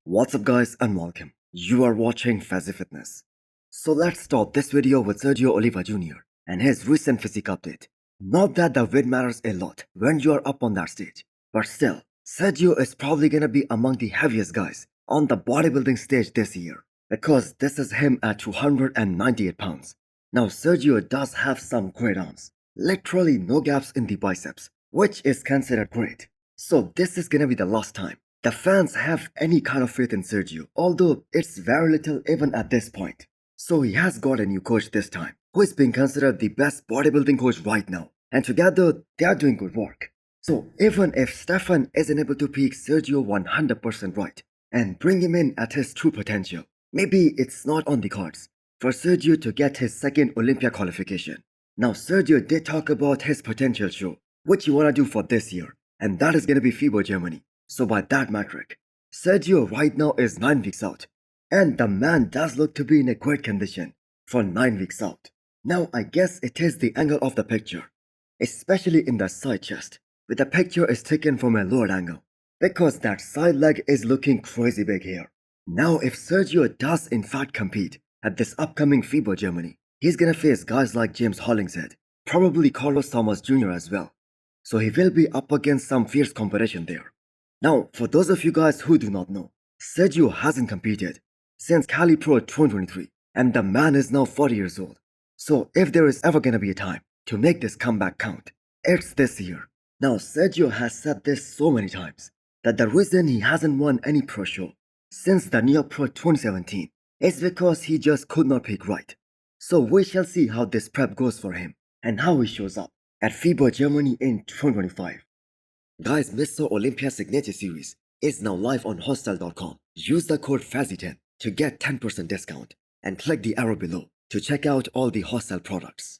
What's up guys and welcome. You are watching Fazi Fitness. So let's start this video with Sergio Oliva Jr. and his recent physique update. Not that the weight matters a lot when you are up on that stage, but still, Sergio is probably gonna be among the heaviest guys on the bodybuilding stage this year because this is him at 298 pounds. Now Sergio does have some great arms, literally no gaps in the biceps, which is considered great. So this is gonna be the last time the fans have any kind of faith in Sergio, although it's very little even at this point. So he has got a new coach this time, who is being considered the best bodybuilding coach right now, and together they are doing good work. So even if Stefan isn't able to pick Sergio 100% right and bring him in at his true potential, maybe it's not on the cards for Sergio to get his second Olympia qualification. Now Sergio did talk about his potential show, which he wanna do for this year, and that is gonna be FIBO Germany. So by that metric, Sergio right now is 9 weeks out, and the man does look to be in a great condition for 9 weeks out. Now I guess it is the angle of the picture, especially in the side chest, where the picture is taken from a lower angle, because that side leg is looking crazy big here. Now if Sergio does in fact compete at this upcoming FIBO Germany, he's gonna face guys like James Hollingshead, probably Carlos Thomas Jr. as well. So he will be up against some fierce competition there. Now, for those of you guys who do not know, Sergio hasn't competed since Cali Pro 2023, and the man is now 40 years old. So if there is ever gonna be a time to make this comeback count, it's this year. Now, Sergio has said this so many times, that the reason he hasn't won any pro show since the New York Pro 2017 is because he just could not pick right. So we shall see how this prep goes for him, and how he shows up at FIBO Germany in 2025. Guys, Mr. Olympia Signature Series is now live on hostel.com. Use the code FAZI10 to get 10% discount and click the arrow below to check out all the hostel products.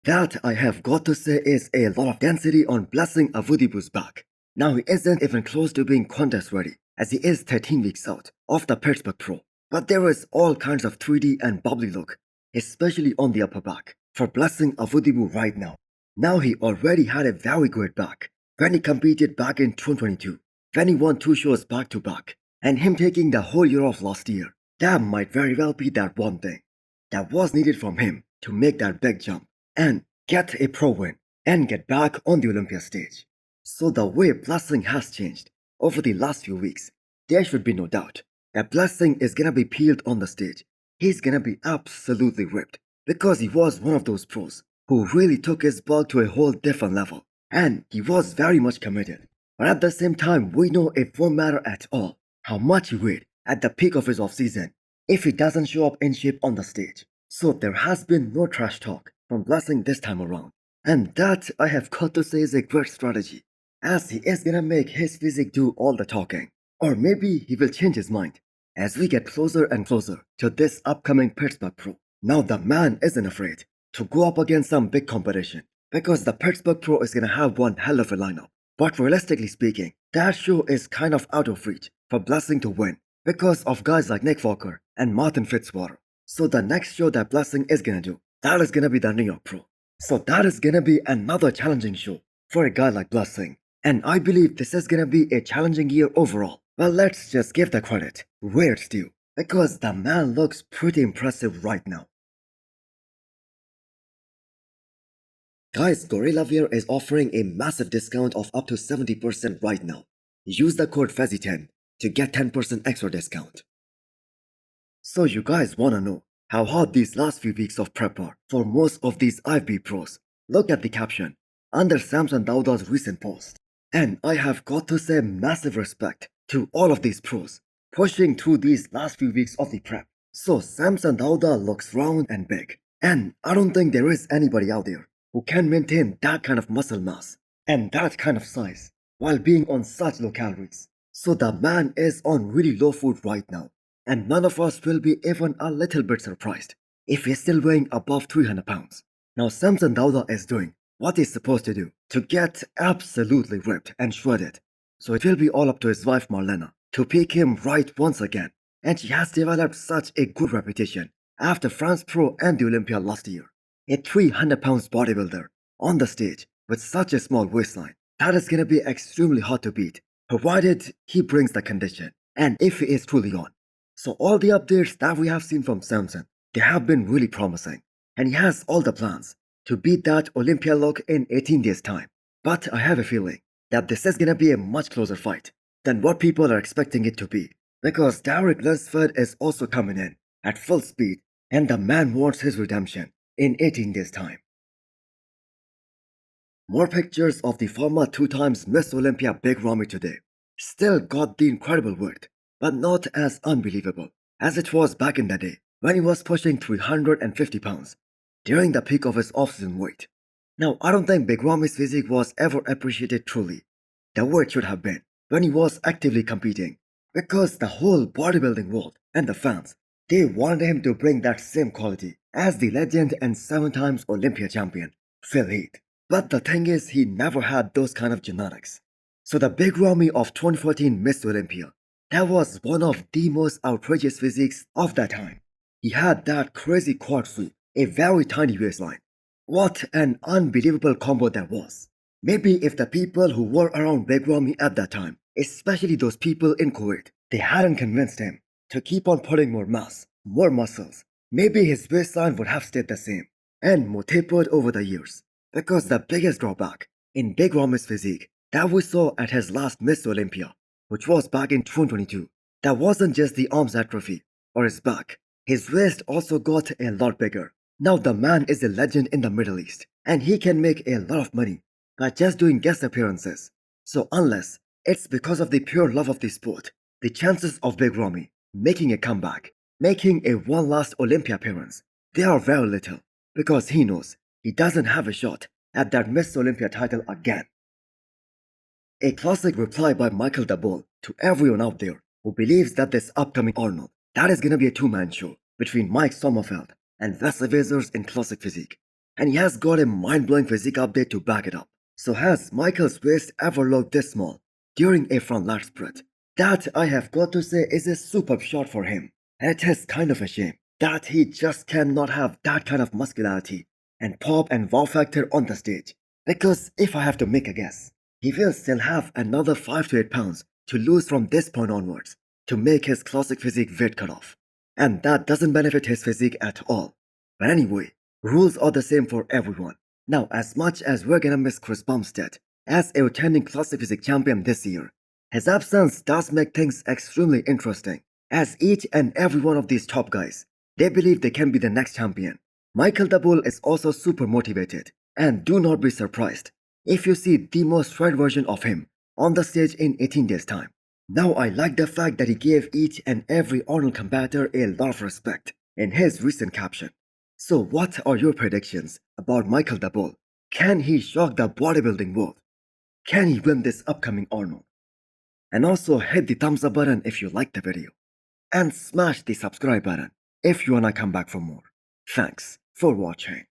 That I have got to say is a lot of density on blessing Awodibu's back. Now he isn't even close to being contest ready as he is 13 weeks out of the Pittsburgh Pro. But there is all kinds of 3D and bubbly look, especially on the upper back, for blessing Awodibu right now. Now he already had a very great back when he competed back in 2022, when he won 2 shows back to back, and him taking the whole year off last year. That might very well be that one thing that was needed from him to make that big jump and get a pro win and get back on the Olympia stage. So the way Blessing has changed over the last few weeks, there should be no doubt that Blessing is gonna be peeled on the stage. He's gonna be absolutely ripped because he was one of those pros who really took his bulk to a whole different level. And he was very much committed. But at the same time, we know it won't matter at all how much he weighed at the peak of his off-season if he doesn't show up in shape on the stage. So there has been no trash talk from Blessing this time around. And that, I have got to say, is a great strategy, as he is gonna make his physique do all the talking. Or maybe he will change his mind as we get closer and closer to this upcoming Pittsburgh Pro. Now the man isn't afraid to go up against some big competition, because the Pittsburgh Pro is gonna have one hell of a lineup. But realistically speaking, that show is kind of out of reach for Blessing to win because of guys like Nick Walker and Martin Fitzwater. So the next show that Blessing is gonna do, that is gonna be the New York Pro. So that is gonna be another challenging show for a guy like Blessing. And I believe this is gonna be a challenging year overall. Well, let's just give the credit where it's due, because the man looks pretty impressive right now. Guys, Gorilla Wear is offering a massive discount of up to 70% right now. Use the code FAZI10 to get 10% extra discount. So you guys wanna know how hard these last few weeks of prep are for most of these IFB pros? Look at the caption under Samson Dauda's recent post. And I have got to say massive respect to all of these pros pushing through these last few weeks of the prep. So Samson Dauda looks round and big, and I don't think there is anybody out there who can maintain that kind of muscle mass and that kind of size while being on such low calories. So the man is on really low food right now, and none of us will be even a little bit surprised if he's still weighing above 300 pounds. Now Samson Dauda is doing what he's supposed to do to get absolutely ripped and shredded. So it will be all up to his wife Marlena to pick him right once again, and she has developed such a good reputation after France Pro and the Olympia last year. A 300 pounds bodybuilder on the stage with such a small waistline, that is gonna be extremely hard to beat, provided he brings the condition and if he is truly on. So all the updates that we have seen from Samson, they have been really promising, and he has all the plans to beat that Olympia look in 18 days time. But I have a feeling that this is gonna be a much closer fight than what people are expecting it to be, because Derek Lunsford is also coming in at full speed, and the man wants his redemption in 18 days time. More pictures of the former 2 times Miss Olympia Big Ramy today. Still got the incredible weight, but not as unbelievable as it was back in the day when he was pushing 350 pounds during the peak of his off-season weight. Now, I don't think Big Ramy's physique was ever appreciated truly the way it should have been when he was actively competing, because the whole bodybuilding world and the fans, they wanted him to bring that same quality as the legend and 7 times Olympia champion Phil Heath. But the thing is, he never had those kind of genetics. So the Big Ramy of 2014 Miss Olympia, that was one of the most outrageous physiques of that time. He had that crazy quad sweep, a very tiny waistline. What an unbelievable combo that was. Maybe if the people who were around Big Ramy at that time, especially those people in Kuwait, they hadn't convinced him to keep on putting more mass, more muscles, maybe his waistline would have stayed the same and more tapered over the years. Because the biggest drawback in Big Ramy's physique that we saw at his last Miss Olympia, which was back in 2022, that wasn't just the arms atrophy or his back. His waist also got a lot bigger. Now the man is a legend in the Middle East, and he can make a lot of money by just doing guest appearances. So unless it's because of the pure love of the sport, the chances of Big Ramy making a comeback, making a one last Olympia appearance, they are very little, because he knows he doesn't have a shot at that Miss Olympia title again. A classic reply by Michael Daboul to everyone out there who believes that this upcoming Arnold, that is gonna be a two-man show between Mike Sommerfeld and Vesivazers in classic physique. And he has got a mind-blowing physique update to back it up. So has Michael's waist ever looked this small during a front lat spread? That, I have got to say, is a superb shot for him. And it is kind of a shame that he just cannot have that kind of muscularity and pop and wow factor on the stage. Because if I have to make a guess, he will still have another 5 to 8 pounds to lose from this point onwards to make his classic physique weight cutoff. And that doesn't benefit his physique at all. But anyway, rules are the same for everyone. Now, as much as we're gonna miss Chris Bumstead as a returning classic physique champion this year, his absence does make things extremely interesting, as each and every one of these top guys, they believe they can be the next champion. Michael Daboul is also super motivated, and do not be surprised if you see the most shred version of him on the stage in 18 days time. Now, I like the fact that he gave each and every Arnold competitor a lot of respect in his recent caption. So what are your predictions about Michael Daboul? Can he shock the bodybuilding world? Can he win this upcoming Arnold? And also hit the thumbs up button if you liked the video. And smash the subscribe button if you wanna come back for more. Thanks for watching.